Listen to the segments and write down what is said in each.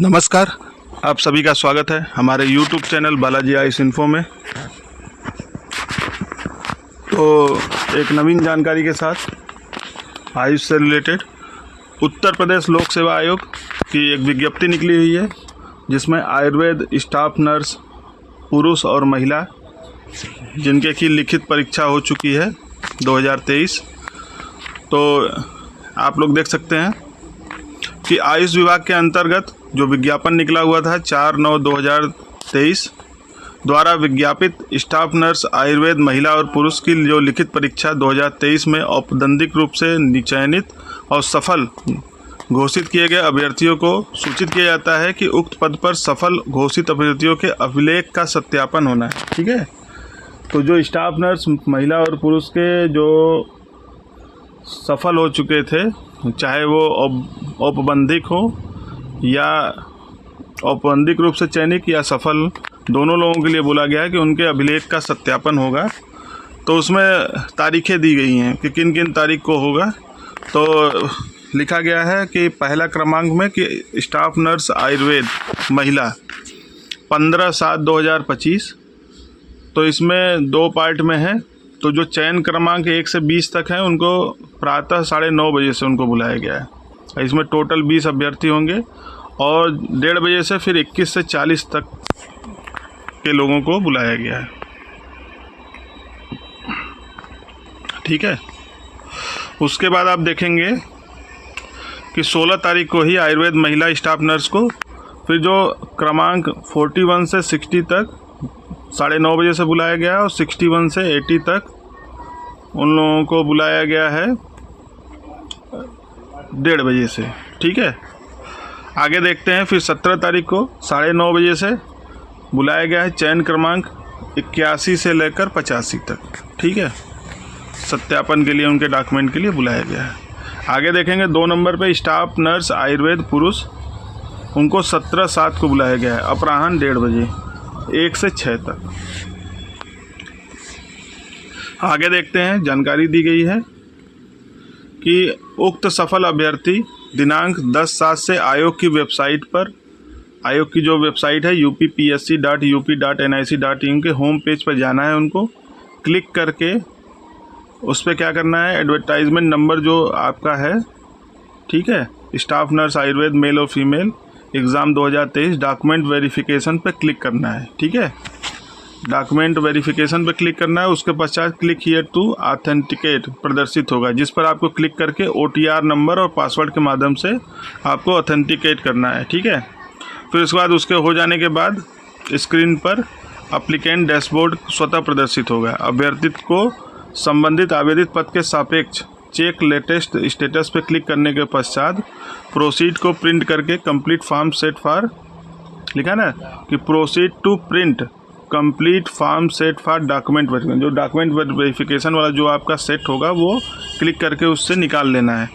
नमस्कार, आप सभी का स्वागत है हमारे YouTube channel Balaji Ayush info में। तो एक नवीन जानकारी के साथ आयुष से रिलेटेड उत्तर प्रदेश लोक सेवा आयोग की एक विज्ञप्ति निकली हुई है, जिसमें आयुर्वेद स्टाफ नर्स पुरुष और महिला जिनके की लिखित परीक्षा हो चुकी है 2023। तो आप लोग देख सकते हैं कि आयुष विभाग के अंतर्गत जो विज्ञापन निकला हुआ था 4/9/2023 द्वारा विज्ञापित स्टाफ नर्स आयुर्वेद महिला और पुरुष की जो लिखित परीक्षा 2023 में औपबंधिक रूप से चयनित और सफल घोषित किए गए अभ्यर्थियों को सूचित किया जाता है कि उक्त पद पर सफल घोषित अभ्यर्थियों के अभिलेख का सत्यापन होना है। ठीक है, तो जो स्टाफ नर्स महिला और पुरुष के जो सफल हो चुके थे, चाहे वो औपबंधिक हो या औपबंधिक रूप से चयनित या सफल, दोनों लोगों के लिए बोला गया है कि उनके अभिलेख का सत्यापन होगा। तो उसमें तारीखें दी गई हैं कि किन किन तारीख को होगा। तो लिखा गया है कि पहला क्रमांक में कि स्टाफ नर्स आयुर्वेद महिला 15/7/2025। तो इसमें दो पार्ट में है। तो जो चयन क्रमांक 1 से 20 तक हैं उनको प्रातः 9:30 बजे से उनको बुलाया गया है। इसमें टोटल 20 अभ्यर्थी होंगे और 1:30 बजे से फिर 21 से 40 तक के लोगों को बुलाया गया है। ठीक है, उसके बाद आप देखेंगे कि 16 तारीख को ही आयुर्वेद महिला स्टाफ नर्स को फिर जो क्रमांक 41 से 60 तक 9:30 बजे से बुलाया गया और 61 से 80 तक उन लोगों को बुलाया गया है 1:30 बजे से। ठीक है, आगे देखते हैं। फिर 17 तारीख को 9:30 बजे से बुलाया गया है चयन क्रमांक 81 से लेकर 85 तक। ठीक है, सत्यापन के लिए उनके डॉक्यूमेंट के लिए बुलाया गया है। आगे देखेंगे 2 नंबर पे स्टाफ नर्स आयुर्वेद पुरुष, उनको 17/7 को बुलाया गया है अपराह्न 1:30 बजे 1 से 6 तक। आगे देखते हैं, जानकारी दी गई है कि उक्त सफल अभ्यर्थी दिनांक 10/7 से आयोग की वेबसाइट पर, आयोग की जो वेबसाइट है upsc.up.nic.in के होम पेज पर जाना है। उनको क्लिक करके उस पर क्या करना है, एडवर्टाइजमेंट नंबर जो आपका है, ठीक है, स्टाफ नर्स आयुर्वेद मेल और फीमेल एग्ज़ाम 2023 डॉक्यूमेंट वेरिफिकेशन पे क्लिक करना है। ठीक है, डॉक्यूमेंट वेरिफिकेशन पे क्लिक करना है। उसके पश्चात क्लिक हियर टू ऑथेंटिकेट प्रदर्शित होगा, जिस पर आपको क्लिक करके OTR नंबर और पासवर्ड के माध्यम से आपको ऑथेंटिकेट करना है। ठीक है, फिर उसके बाद उसके हो जाने के बाद स्क्रीन पर एप्लीकेंट डैशबोर्ड स्वतः प्रदर्शित होगा। अभ्यर्थी को संबंधित आवेदित पद के सापेक्ष चेक लेटेस्ट स्टेटस पे क्लिक करने के पश्चात प्रोसीड को प्रिंट करके कंप्लीट फॉर्म सेट फॉर, लिखा ना कि proceed to print complete form set for document verification. जो डॉक्यूमेंट वेरिफिकेशन वाला जो आपका सेट होगा वो क्लिक करके उससे निकाल लेना है।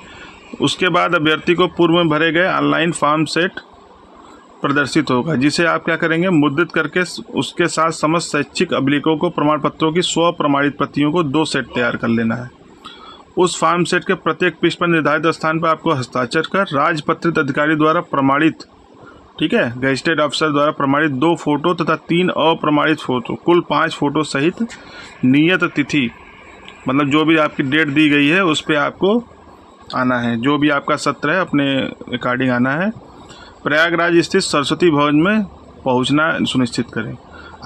उसके बाद अभ्यर्थी को पूर्व में भरे गए ऑनलाइन फॉर्म सेट प्रदर्शित होगा, जिसे आप क्या करेंगे, मुद्रित करके उसके साथ समस्त शैक्षिक अभिलेखों को प्रमाण पत्रों की 100 प्रमाणित प्रतियों को 2 सेट तैयार कर लेना है। उस फॉर्म सेट के प्रत्येक पृष्ठ पर निर्धारित स्थान पर आपको हस्ताक्षर कर राजपत्रित अधिकारी द्वारा प्रमाणित, ठीक है, गैजेटेड अफसर द्वारा प्रमाणित 2 फोटो तथा 3 अप्रमाणित फोटो, कुल 5 फोटो सहित नियत तिथि, मतलब जो भी आपकी डेट दी गई है उस पर आपको आना है। जो भी आपका सत्र है अपने अकॉर्डिंग आना है। प्रयागराज स्थित सरस्वती भवन में पहुंचना सुनिश्चित करें।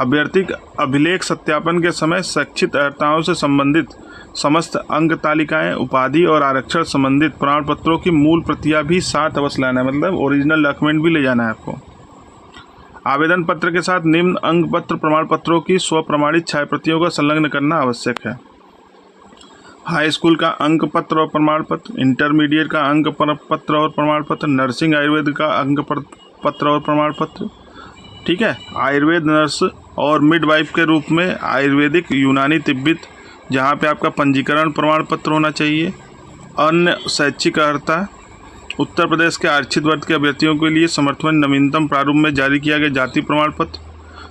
अभ्यर्थी अभिलेख सत्यापन के समय शैक्षिक अर्हताओं से संबंधित समस्त अंक तालिकाएं, उपाधि और आरक्षण संबंधित प्रमाण पत्रों की मूल प्रतियां भी साथ अवश्य लाना है, मतलब ओरिजिनल डॉक्यूमेंट भी ले जाना है आपको। आवेदन पत्र के साथ निम्न अंक पत्र प्रमाण पत्रों की स्वप्रमाणित छाया प्रतियों को संलग्न करना आवश्यक है। हाई स्कूल का अंक पत्र और प्रमाण पत्र, इंटरमीडिएट का अंक पत्र और प्रमाण पत्र, नर्सिंग आयुर्वेद का अंक पत्र और प्रमाण पत्र। ठीक है, आयुर्वेद नर्स और मिडवाइफ के रूप में आयुर्वेदिक यूनानी तिब्बत, जहाँ पे आपका पंजीकरण प्रमाण पत्र होना चाहिए। अन्य शैक्षिक अर्हता, उत्तर प्रदेश के आरक्षित वर्ग के अभ्यर्थियों के लिए समर्थन नवीनतम प्रारूप में जारी किया गया जाति प्रमाण पत्र।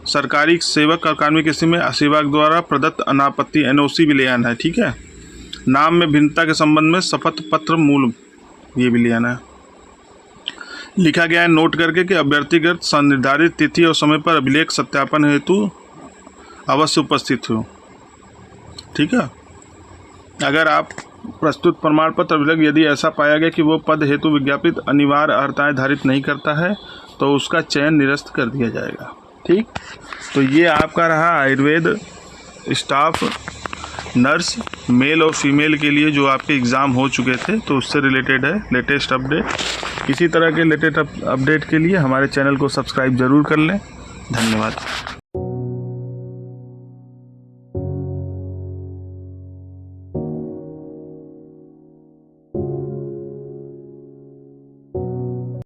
सरकारी सेवक और कार्मिक स्थिति में सेवक द्वारा प्रदत्त अनापत्ति NOC भी ले आना है। ठीक है, नाम में भिन्नता के संबंध में शपथ पत्र मूल, ये भी ले आना है। लिखा गया है नोट करके कि अभ्यर्थीगत निर्धारित तिथि और समय पर अभिलेख सत्यापन हेतु अवश्य उपस्थित हो। ठीक है। अगर आप प्रस्तुत प्रमाण पत्र अभिलेख यदि ऐसा पाया गया कि वो पद हेतु विज्ञापित अनिवार्य अर्हताएं धारित नहीं करता है तो उसका चयन निरस्त कर दिया जाएगा। ठीक, तो ये आपका रहा आयुर्वेद स्टाफ नर्स मेल और फीमेल के लिए जो आपके एग्ज़ाम हो चुके थे, तो उससे रिलेटेड है लेटेस्ट अपडेट। इसी तरह के लेटेस्ट अपडेट के लिए हमारे चैनल को सब्सक्राइब ज़रूर कर लें। धन्यवाद।